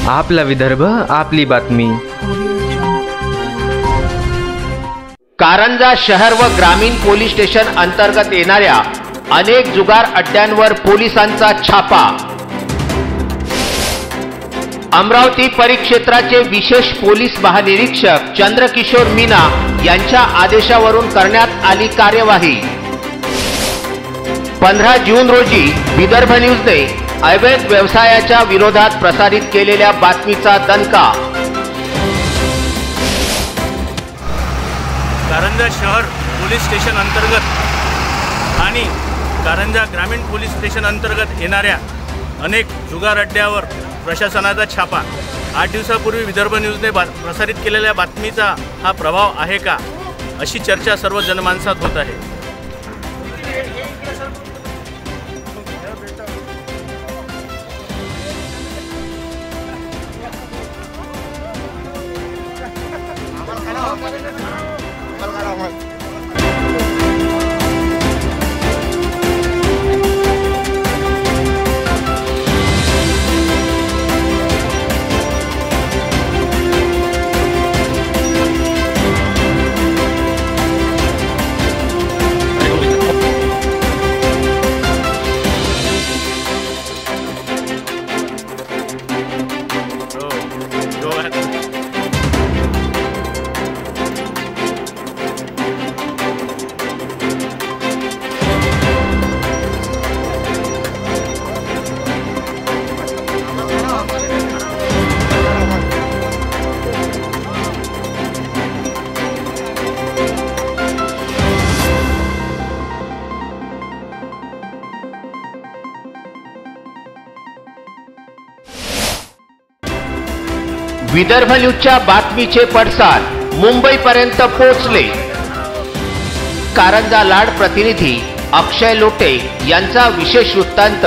आपला विदर्भ, आपली बातमी। कारंजा शहर व ग्रामीण पोलीस स्टेशन अंतर्गत येणाऱ्या अनेक जुगार अड्ड्यांवर पोलिसांचा छापा। अमरावती परिक्षेत्राचे विशेष पोलीस महानिरीक्षक चंद्रकिशोर मीना यांच्या आदेशावरून करण्यात आली कार्यवाही। 15 जून रोजी विदर्भ न्यूजने अवैध व्यवसायाच्या विरोधात प्रसारित केलेल्या बातमीचा दणका। कारंजा शहर पोलीस स्टेशन अंतर्गत आणि कारंजा ग्रामीण पोलीस स्टेशन अंतर्गत येणाऱ्या अनेक जुगार अड्ड्यावर प्रशासनाचा छापा। 8 दिवसापूर्वी विदर्भ न्यूजने प्रसारित केलेल्या बातमीचा हा प्रभाव आहे का, अशी चर्चा सर्व जनमानसात होत आहे। विदर्भ न्यूजच्या बातमीचे पडसाद मुंबईपर्यंत पोहोचले। कारंजा लाड प्रतिनिधी अक्षय लोटे यांचा विशेष वृत्तांत।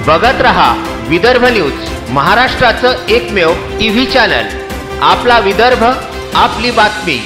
बघत रहा विदर्भ न्यूज, महाराष्ट्राचं एकमेव टीव्ही चॅनल। आपला विदर्भ, आपली बातमी।